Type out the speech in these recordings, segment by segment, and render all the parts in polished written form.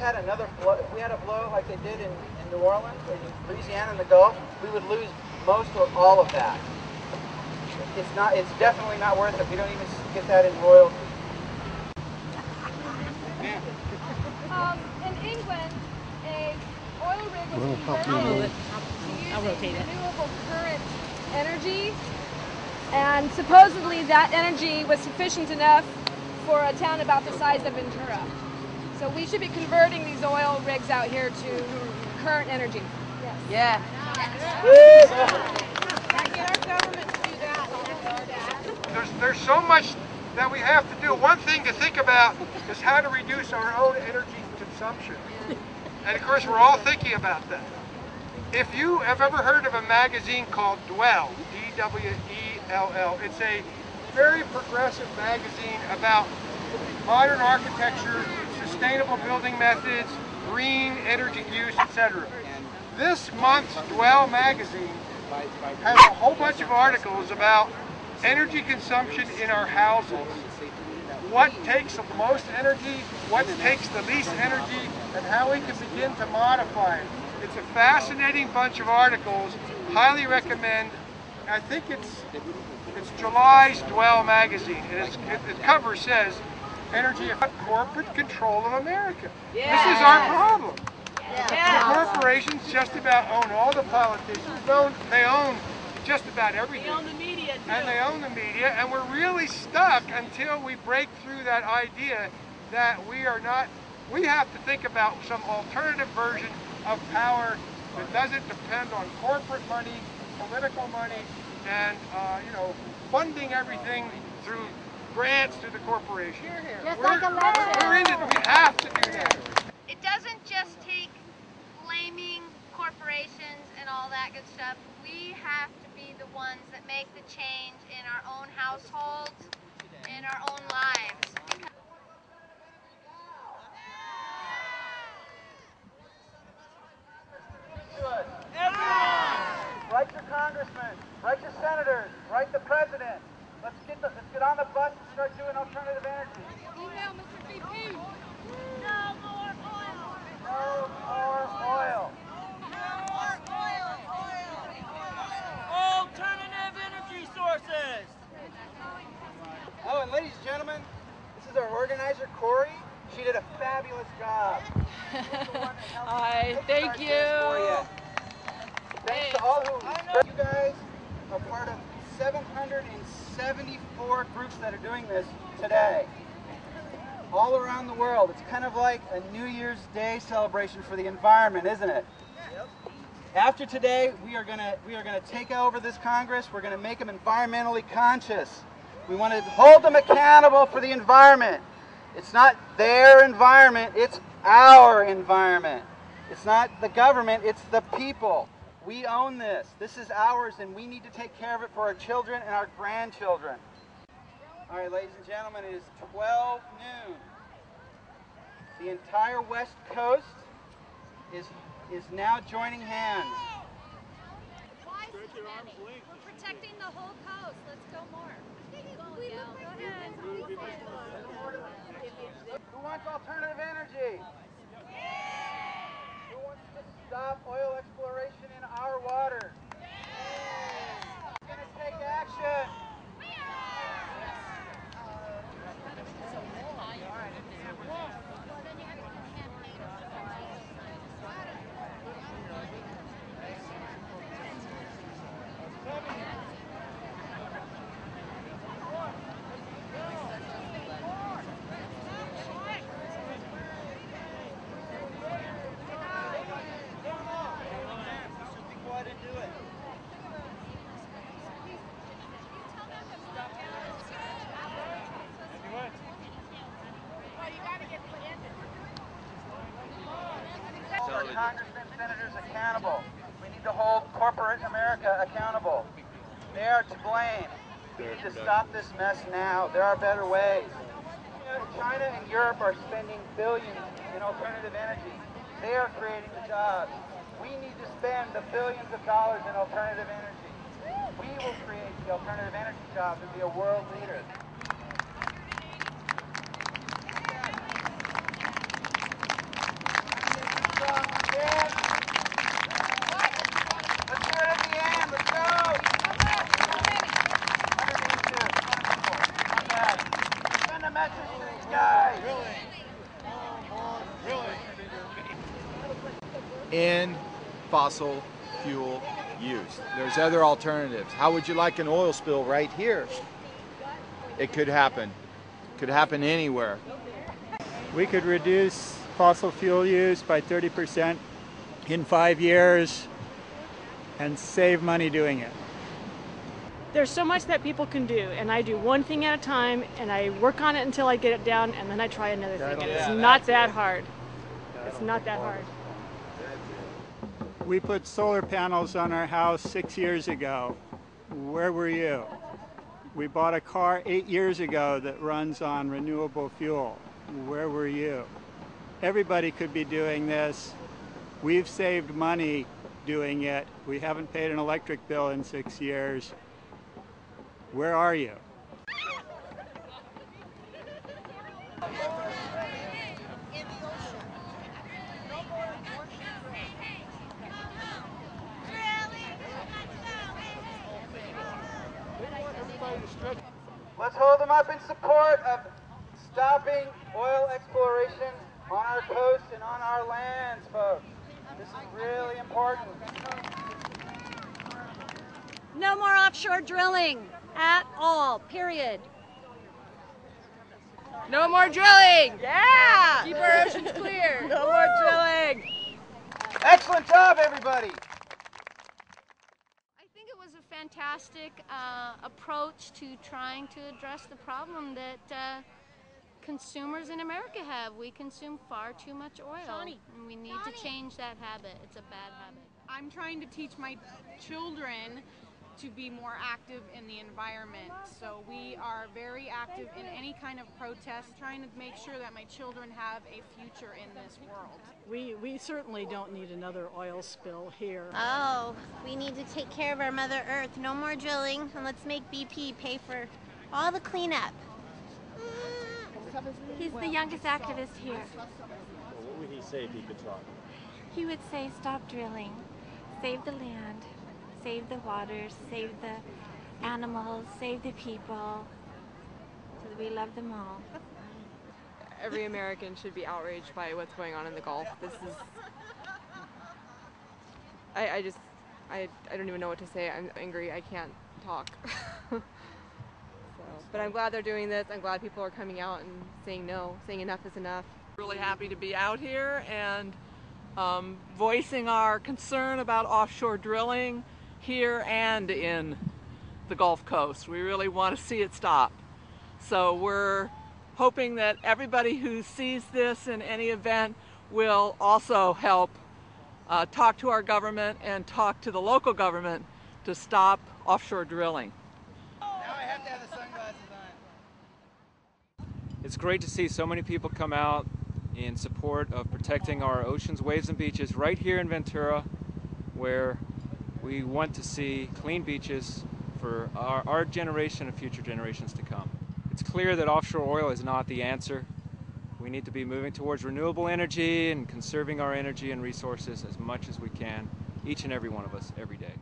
had another blow, if we had a blow like they did in New Orleans or Louisiana in the Gulf, we would lose most or all of that. It's definitely not worth it. We don't even get that in royalties. In England, a oil rig was converted to use renewable current energy, and supposedly that energy was sufficient enough for a town about the size of Ventura. So we should be converting these oil rigs out here to current energy. Yes. Yeah. Get our government to do that. There's so much that we have to do. One thing to think about is how to reduce our own energy consumption. And of course, we're all thinking about that. If you have ever heard of a magazine called Dwell, D-W-E-L-L, it's a very progressive magazine about modern architecture, sustainable building methods, green energy use, etc. This month's Dwell magazine has a whole bunch of articles about energy consumption in our houses. What takes the most energy, what takes the least energy, and how we can begin to modify it. It's a fascinating bunch of articles. Highly recommend. I think it's July's Dwell magazine. And the cover says, "Energy corporate control of America." Yeah. This is our problem. Yeah. The corporations just about own all the politicians. They own just about everything. They own the media too. And they own the media, and we're really stuck until we break through that idea that we have to think about some alternative version of power that doesn't depend on corporate money, political money, and funding everything through grants to the corporation. We're in it. We have to do that. It doesn't just take blaming corporations and all that good stuff. We have to be the ones that make the change in our own households, in our own lives. Write your congressmen, write your senators, write the president. Let's get on the bus and start doing alternative energy. Email Mr. VP. No more oil. No more oil. Alternative energy sources. Oh, and ladies and gentlemen, this is our organizer, Corey. She did a fabulous job. Hi, thank you. Thanks to all you guys are part of 774 groups that are doing this today. All around the world. It's kind of like a New Year's Day celebration for the environment, isn't it? Yep. After today, we are gonna take over this Congress. We're gonna make them environmentally conscious. We want to hold them accountable for the environment. It's not their environment, it's our environment. It's not the government, it's the people. We own this. This is ours, and we need to take care of it for our children and our grandchildren. All right, ladies and gentlemen, it is 12 noon. The entire West Coast is now joining hands. Why so many? We're protecting the whole coast. Let's go more. Go ahead. Who wants alternative energy? Who wants to stop oil exploration in our waters? Who's going to take action? Congressmen, senators accountable. We need to hold corporate America accountable. They are to blame. We need to stop this mess now. There are better ways. China and Europe are spending billions in alternative energy. They are creating the jobs. We need to spend the billions of dollars in alternative energy. We will create the alternative energy jobs and be a world leader. end fossil fuel use. There's other alternatives. How would you like an oil spill right here? It could happen. It could happen anywhere. We could reduce fossil fuel use by 30% in 5 years and save money doing it. There's so much that people can do, and I do one thing at a time, and I work on it until I get it down, and then I try another thing. And it's not that hard. It's not that hard. We put solar panels on our house 6 years ago. Where were you? We bought a car 8 years ago that runs on renewable fuel. Where were you? Everybody could be doing this. We've saved money doing it. We haven't paid an electric bill in 6 years. Where are you? Let's hold them up in support of stopping oil exploration on our coast and on our lands, folks. This is really important. No more offshore drilling at all, period. No more drilling! Yeah! Keep our oceans clear! No more drilling! Excellent job, everybody. I think it was a fantastic approach to trying to address the problem that consumers in America have. We consume far too much oil, and we need to change that habit. It's a bad habit. I'm trying to teach my children to be more active in the environment. So we are very active in any kind of protest, trying to make sure that my children have a future in this world. We certainly don't need another oil spill here. Oh, we need to take care of our Mother Earth. No more drilling, and let's make BP pay for all the cleanup. He's the youngest activist here. Well, what would he say if he could talk? He would say, stop drilling, save the land, save the waters, save the animals, save the people, so that we love them all. Every American should be outraged by what's going on in the Gulf. This is... I don't even know what to say. I'm angry. I can't talk. But I'm glad they're doing this. I'm glad people are coming out and saying no, saying enough is enough. Really happy to be out here and voicing our concern about offshore drilling here and in the Gulf Coast. We really want to see it stop. So we're hoping that everybody who sees this in any event will also help talk to our government and talk to the local government to stop offshore drilling. It's great to see so many people come out in support of protecting our oceans, waves, and beaches right here in Ventura, where we want to see clean beaches for our generation and future generations to come. It's clear that offshore oil is not the answer. We need to be moving towards renewable energy and conserving our energy and resources as much as we can, each and every one of us, every day.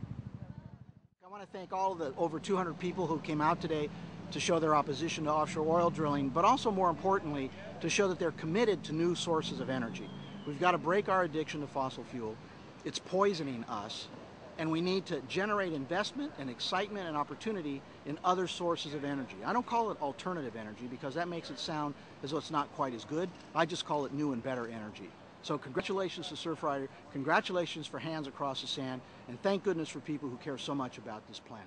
I want to thank all of the over 200 people who came out today to show their opposition to offshore oil drilling, but also more importantly, to show that they're committed to new sources of energy. We've got to break our addiction to fossil fuel. It's poisoning us, and we need to generate investment and excitement and opportunity in other sources of energy. I don't call it alternative energy because that makes it sound as though it's not quite as good. I just call it new and better energy. So congratulations to Surfrider, congratulations for Hands Across the Sand, and thank goodness for people who care so much about this planet.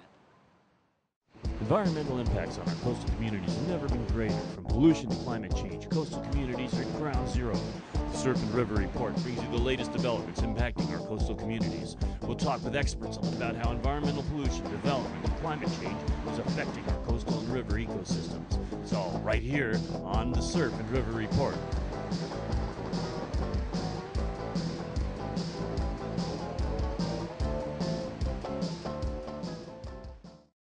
Environmental impacts on our coastal communities have never been greater. From pollution to climate change, coastal communities are ground zero. The Surf and River Report brings you the latest developments impacting our coastal communities. We'll talk with experts about how environmental pollution, development, and climate change is affecting our coastal and river ecosystems. It's all right here on the Surf and River Report.